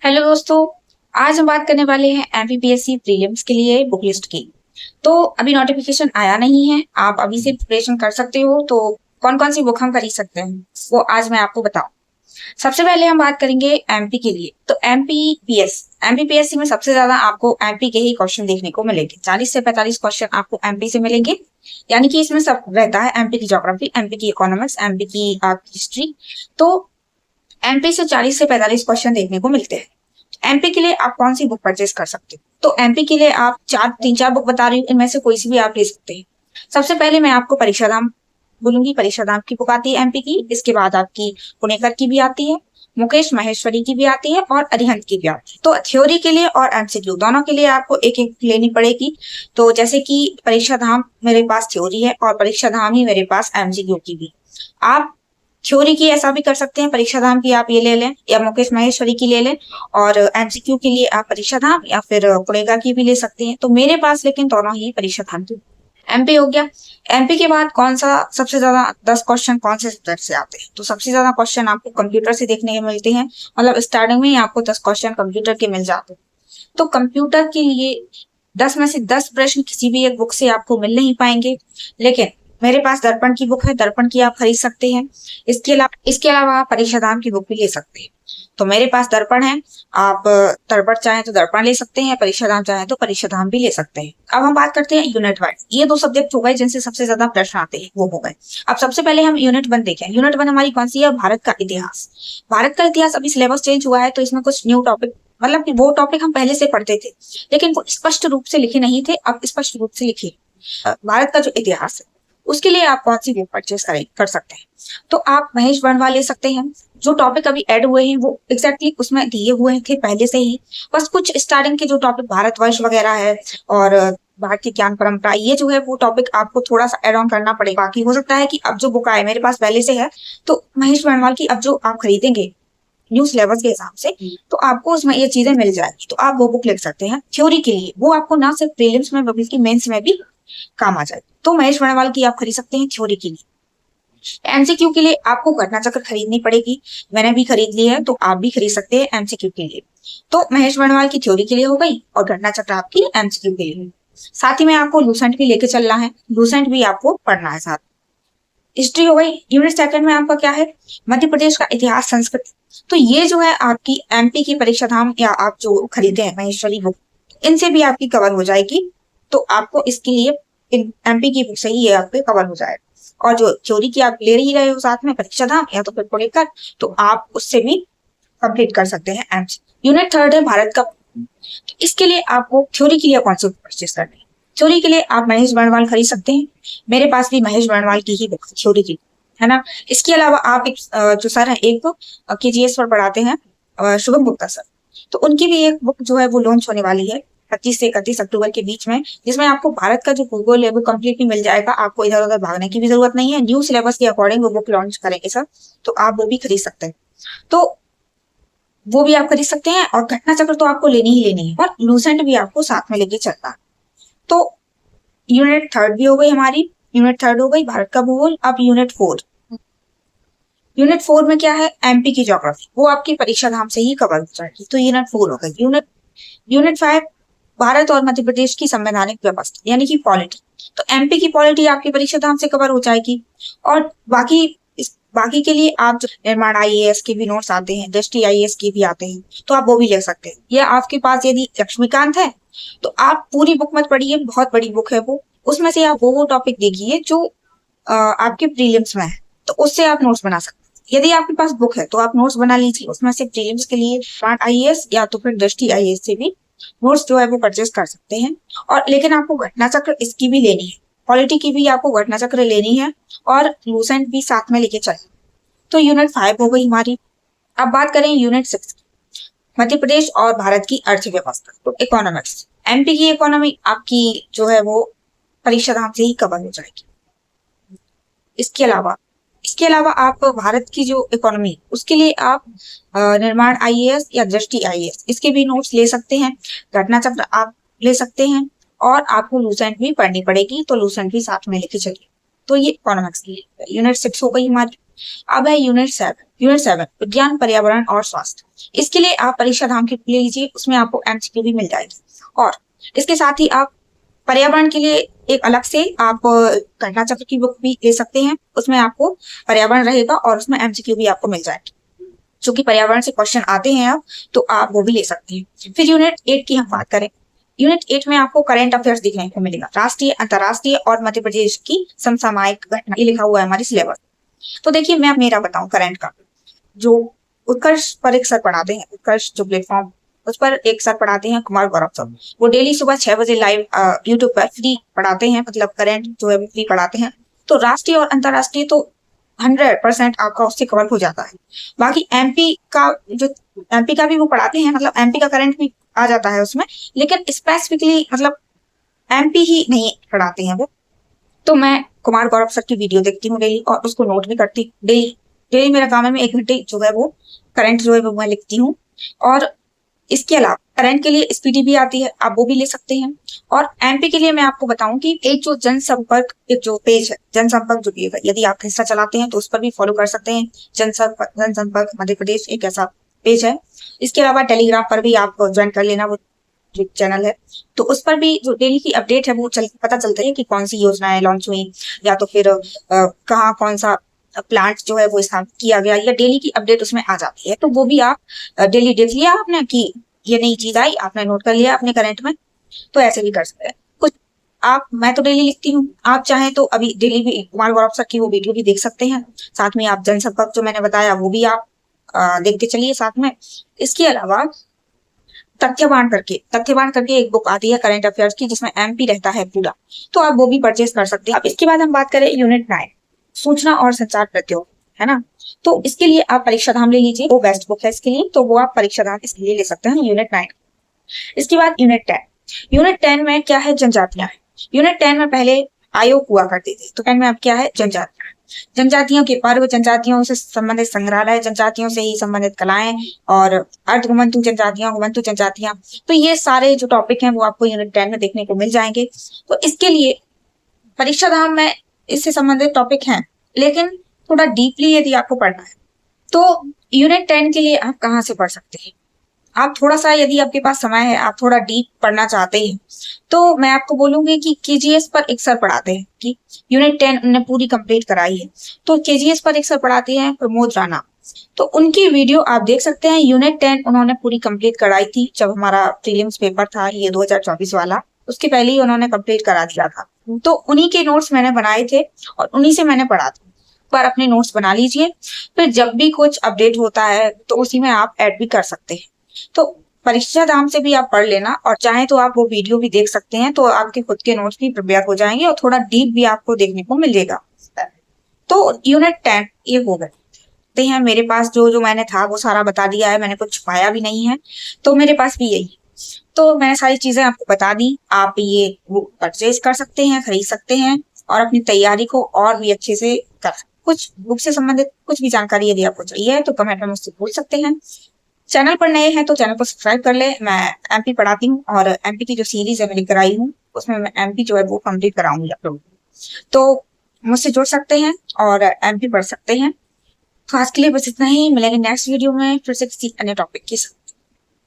Hello दोस्तों। आज हम बात करने वाले हैं एमपीपीएससी प्रीलिम्स के लिए बुक लिस्ट की। तो अभी नोटिफिकेशन आया नहीं है, आप अभी से प्रिपरेशन कर सकते हो। तो कौन कौन सी बुक हम खरीद सकते हैं वो आज मैं आपको बताऊं। सबसे पहले हम बात करेंगे एमपी के लिए। तो एमपीपीएससी में सबसे ज्यादा आपको एमपी के ही क्वेश्चन देखने को मिलेंगे। 40 से 45 क्वेश्चन आपको एमपी से मिलेंगे। यानी कि इसमें सब रहता है, एमपी की ज्योग्राफी, एमपी की इकोनॉमिक्स, एमपी की हिस्ट्री। तो एमपी से 40 से 45 क्वेश्चन देखने को मिलते हैं। एमपी के लिए आप कौन सी बुक परचेज कर सकते हो? तो एमपी के लिए आप तीन चार बुक बता रही हूँ, इनमें से कोई सी भी आप ले सकते हैं। सबसे पहले मैं आपको परीक्षा धाम बोलूंगी। परीक्षा धाम की बुक आती है एमपी की। इसके बाद आपकी पुणेकर की भी आती है, मुकेश माहेश्वरी की भी आती है और अरिहंत की भी आती है। तो थ्योरी के लिए और एमसीक्यू दोनों के लिए आपको एक एक लेनी पड़ेगी। तो जैसे कि परीक्षा धाम मेरे पास थ्योरी है और परीक्षा धाम ही मेरे पास एमसीक्यू की भी। आप थ्योरी की ऐसा भी कर सकते हैं, परीक्षा धाम की आप ये ले लें या मुकेश माहेश्वरी की ले लें, और एमसीक्यू के लिए आप परीक्षा धाम या फिर पुणेगा की भी ले सकते हैं। तो मेरे पास लेकिन दोनों ही परीक्षा धाम की। एमपी हो गया। एमपी के बाद कौन सा सबसे ज्यादा 10 क्वेश्चन कौन से सब्जेक्ट से आते हैं? तो सबसे ज्यादा क्वेश्चन आपको कंप्यूटर से देखने को मिलते हैं। मतलब स्टार्टिंग में ही आपको 10 क्वेश्चन कंप्यूटर के मिल जाते हैं। तो कंप्यूटर के लिए 10 में से 10 प्रश्न किसी भी एक बुक से आपको मिल नहीं पाएंगे। लेकिन मेरे पास दर्पण की बुक है, दर्पण की आप खरीद सकते हैं। इसके अलावा आप परीक्षा धाम की बुक भी ले सकते हैं। तो मेरे पास दर्पण है, आप दर्पण चाहें तो दर्पण ले सकते हैं, परीक्षा धाम चाहें तो परीक्षा धाम भी ले सकते हैं। अब हम बात करते हैं यूनिट वाइज। ये दो सब्जेक्ट हो गए जिनसे सबसे ज्यादा प्रश्न आते हैं, वो हो गए। अब सबसे पहले हम यूनिट 1 देखें। यूनिट 1 हमारी कौन सी है? भारत का इतिहास। भारत का इतिहास अभी सिलेबस चेंज हुआ है, तो इसमें कुछ न्यू टॉपिक, मतलब कि वो टॉपिक हम पहले से पढ़ते थे लेकिन वो स्पष्ट रूप से लिखे नहीं थे, अब स्पष्ट रूप से लिखे। भारत का जो इतिहास है उसके लिए आप कौन सी बुक परचेज कर सकते हैं? तो आप महेश वर्मा ले सकते हैं। जो टॉपिक अभी ऐड हुए हैं वो एग्जैक्टली उसमें दिए हुए थे पहले से ही। बस कुछ स्टार्टिंग के जो टॉपिक भारतवर्ष वगैरह है और भारतीय ज्ञान परंपरा, ये जो है वो टॉपिक आपको थोड़ा सा एड ऑन करना पड़ेगा। बाकी हो सकता है कि अब जो बुक आए मेरे पास पहले से है, तो महेश वर्मा की अब जो आप खरीदेंगे न्यू सिलेबस के हिसाब से, तो आपको उसमें ये चीजें मिल जाएगी। तो आप वो बुक ले सकते हैं थ्योरी के लिए। वो आपको ना सिर्फ प्रीलिम्स में बल्कि मेंस में भी काम आ जाएगी। तो महेश वर्णवाल की आप खरीद सकते हैं थ्योरी के लिए। एमसीक्यू के लिए आपको घटना चक्र खरीदनी पड़ेगी। मैंने भी खरीद ली है, तो आप भी खरीद सकते हैं एमसीक्यू के लिए। तो महेश वर्णवाल की थ्योरी के लिए हो गई और घटना चक्र आपकी एमसीक्यू के लिए। साथ ही में आपको लूसेंट भी लेके चलना है, लूसेंट भी आपको पढ़ना है साथ। हिस्ट्री हो गई। यूनिट 2 में आपका क्या है? मध्य प्रदेश का इतिहास, संस्कृति। तो ये जो है आपकी एमपी की परीक्षा धाम या आप जो खरीदे हैं महेश्वरी बुक, इनसे भी आपकी कवर हो जाएगी। तो आपको इसके लिए एमपी की बुक से ही ये आपके कवर हो जाएगा। और जो थ्योरी की आप ले ही रहे हो साथ में परीक्षा धाम या तो फिर पुणेकर, तो आप उससे भी कंप्लीट कर सकते हैं एमसी। यूनिट 3 है भारत का। तो इसके लिए आपको थ्योरी के लिए कौन सी परचेज करनी है? थ्योरी के लिए आप महेश वर्णवाल खरीद सकते हैं। मेरे पास भी महेश वर्णवाल की ही बुक थ्योरी की है ना। इसके अलावा आप एक जो सर है, एक केजीएस पर पढ़ाते हैं, शुभम गुप्ता सर, तो उनकी भी एक बुक जो है वो लॉन्च होने वाली है 25 से 31 अक्टूबर के बीच में, जिसमें आपको भारत का जो भूगोल है वो कंप्लीटली मिल जाएगा। आपको इधर उधर भागने की भी जरूरत नहीं है। न्यू सिलेबस के अकॉर्डिंग वो बुक लॉन्च करेंगे सर, तो आप वो भी खरीद सकते हैं। तो वो भी आप खरीद सकते हैं। और घटना चक्र तो आपको लेनी ही लेनी है, और लूसेंट भी आपको साथ में लेके चलना है। तो यूनिट 3 भी हो गई हमारी। यूनिट 3 हो गई भारत का भूगोल। अब यूनिट 4 में क्या है? एमपी की ज्योग्राफी। वो आपकी परीक्षा धाम से ही कवर हो जाएगी। तो यूनिट 4 हो गई। यूनिट 5 भारत और मध्य प्रदेश की संवैधानिक व्यवस्था यानी कि पॉलिटी। तो एमपी की पॉलिटी आपकी परीक्षा धाम से कवर हो जाएगी। और बाकी के लिए आप जो निर्माण आईएएस के भी नोट्स आते हैं, दृष्टि आईएएस के भी आते हैं, तो आप वो भी ले सकते हैं। या आपके पास यदि लक्ष्मीकांत है तो आप पूरी बुक मत पढ़िए, बहुत बड़ी बुक है वो, उसमें से आप वो टॉपिक देखिए जो आपके प्रीलिम्स में है, तो उससे आप नोट्स बना सकते हैं। यदि आपके पास बुक है तो आप नोट्स बना लीजिए, उसमें से प्रीलिम्स के लिए स्मार्ट आईएएस या तो फिर दृष्टि आईएएस से भी नोट्स जो है वो परचेस कर सकते हैं। और लेकिन आपको घटना चक्र इसकी भी लेनी है, पॉलिटी की भी आपको घटना चक्र लेनी है, और लूसेंट भी साथ में लेके चलिए। तो यूनिट 5 हो गई हमारी। अब बात करें यूनिट 6 की, मध्य प्रदेश और भारत की अर्थव्यवस्था। तो इकोनॉमिक्स, एमपी की इकोनॉमी आपकी जो है वो परीक्षा धाम से ही कवर हो जाएगी। इसके अलावा आप भारत की जो इकोनॉमी, उसके लिए आप निर्माण आईएएस या दृष्टि आईएएस, इसके भी नोट्स ले सकते हैं। घटना चक्र आप ले सकते हैं, और आपको लूसेंट भी पढ़नी पड़ेगी, तो लूसेंट भी साथ में लेके चलिए। तो ये इकोनॉमिक्स की यूनिट 6 हो गई हमारी। अब है यूनिट 7 विज्ञान, पर्यावरण और स्वास्थ्य। इसके लिए आप परीक्षा धाम की ले लीजिए, उसमें आपको एमसीक्यू भी मिल जाएगी। और इसके साथ ही आप पर्यावरण के लिए एक अलग से आप घटना चक्र की बुक भी ले सकते हैं, उसमें आपको पर्यावरण रहेगा और उसमें एमसीक्यू भी आपको मिल जाएगी। चूंकि पर्यावरण से क्वेश्चन आते हैं अब, तो आप वो भी ले सकते हैं। फिर यूनिट 8 की हम बात करें, यूनिट 8 में आपको करंट अफेयर्स देखने को मिलेगा, राष्ट्रीय, अंतर्राष्ट्रीय और मध्य प्रदेश की समसामयिक घटना, ये लिखा हुआ है हमारे सिलेबस। तो देखिए मैं मेरा बताऊं करंट का, जो उत्कर्ष पर एक सर पढ़ाते हैं, उत्कर्ष जो प्लेटफॉर्म, उस पर एक सर पढ़ाते हैं कुमार गौरव सर। वो डेली सुबह 6 बजे लाइव यूट्यूब पर फ्री पढ़ाते हैं, मतलब करंट जो है वो फ्री पढ़ाते हैं। तो राष्ट्रीय और अंतर्राष्ट्रीय तो 100% आपका उससे कवर हो जाता है। बाकी एमपी का भी वो पढ़ाते हैं, मतलब एमपी का करंट भी आ जाता है उसमें, लेकिन स्पेसिफिकली मतलब एमपी ही नहीं पढ़ाते हैं वो। तो मैं कुमार गौरव सर की वीडियो देखती हूँ डेली और उसको नोट भी करती डेली। डेली मेरा काम है, मैं 1 घंटे जो है वो करंट जो है वो मैं लिखती हूँ। और इसके अलावा करंट के लिए स्पीडी भी आती है, आप वो भी ले सकते हैं। और एमपी के लिए मैं आपको बताऊं कि एक जो जनसंपर्क, एक जो पेज है जनसंपर्क जो पेज है, यदि आप इंस्टा चलाते हैं तो उस पर भी फॉलो कर सकते हैं। जनसंपर्क मध्य प्रदेश एक ऐसा पेज है। इसके अलावा टेलीग्राम पर भी आप ज्वाइन कर लेना, वो जो चैनल है, तो उस पर भी जो डेली की अपडेट है वो पता चलता है कि कौन सी योजनाएं लॉन्च हुई, या तो फिर कहाँ कौन सा प्लांट जो है वो स्थापित किया गया, या डेली की अपडेट उसमें आ जाती है। तो वो भी आप डेली देख लिया आपने कि ये नई चीज आई, आपने नोट कर लिया अपने करंट में, तो ऐसे भी कर सकते हैं कुछ। मैं तो डेली लिखती हूँ, आप चाहें तो अभी डेली भी कुमार गौरव सर की वो वीडियो भी देख सकते हैं। साथ में आप जनसंपर्क जो मैंने बताया वो भी आप देखते चलिए साथ में। इसके अलावा तथ्यवान करके एक बुक आती है करंट अफेयर्स की, जिसमें एमपी रहता है पूरा, तो आप वो भी परचेज कर सकते हैं। अब इसके बाद हम बात करें यूनिट 9 सूचना और संचार प्रौद्योगिकी, है ना। तो इसके लिए आप परीक्षा धाम ले लीजिए, वो बेस्ट बुक है इसके लिए, तो वो आप परीक्षा धाम इसके लिए ले सकते हैं यूनिट 9। इसके बाद यूनिट 10 में क्या है, जनजातियां है। यूनिट 10 में पहले आयोग हुआ करते थे, तो 10 में अब क्या है, जनजातियां। जनजातियों के पर्व, जनजातियों से संबंधित संग्रहालय, जनजातियों से ही संबंधित कलाएं और अर्धघुमंतु जनजातियां, घुमंतु जनजातियां, तो ये सारे जो टॉपिक हैं वो आपको यूनिट 10 में देखने को मिल जाएंगे। तो इसके लिए परीक्षा धाम में इससे संबंधित टॉपिक हैं, लेकिन थोड़ा डीपली यदि आपको पढ़ना है तो यूनिट 10 के लिए आप कहाँ से पढ़ सकते हैं। आप थोड़ा सा, यदि आपके पास समय है, आप थोड़ा डीप पढ़ना चाहते हैं, तो मैं आपको बोलूंगी कि केजीएस पर एक सर पढ़ाते हैं, कि यूनिट 10 उन्होंने पूरी कंप्लीट कराई है, तो केजीएस पर एक सर पढ़ाते हैं प्रमोद राणा, तो उनकी वीडियो आप देख सकते हैं। यूनिट 10 उन्होंने पूरी कंप्लीट कराई थी जब हमारा प्रीलिम्स पेपर था ये 2024 वाला, उसके पहले ही उन्होंने कंप्लीट करा दिया था। तो उन्हीं के नोट्स मैंने बनाए थे और उन्हीं से मैंने पढ़ा था। पर अपने नोट्स बना लीजिए, फिर जब भी कुछ अपडेट होता है तो उसी में आप ऐड भी कर सकते हैं। तो परीक्षा धाम से भी आप पढ़ लेना, और चाहे तो आप वो वीडियो भी देख सकते हैं, तो आपके खुद के नोट्स भी प्रिपेयर हो जाएंगे और थोड़ा डीप भी आपको देखने को मिलेगा। तो यूनिट 10 ये हो गए हैं। मेरे पास जो मैंने था वो सारा बता दिया है, मैंने कुछ छुपाया भी नहीं है, तो मेरे पास भी यही। तो मैंने सारी चीजें आपको बता दी, आप ये परचेज कर सकते हैं, खरीद सकते हैं और अपनी तैयारी को और भी अच्छे से कर सकते हैं। कुछ बुक से संबंधित कुछ भी जानकारी यदि आपको चाहिए तो कमेंट में मुझसे पूछ सकते हैं। चैनल पर नए हैं तो चैनल को सब्सक्राइब कर ले। मैं एमपी पढ़ाती हूँ और एमपी की जो सीरीज है मैं लेकर आई हूँ, उसमें मैं एमपी जो है वो कंप्लीट कराऊंगी आप लोगों को, तो मुझसे जुड़ सकते हैं और एमपी पढ़ सकते हैं। तो आज के लिए बस इतना ही, मिलेंगे नेक्स्ट वीडियो में फिर से किसी अन्य टॉपिक के साथ।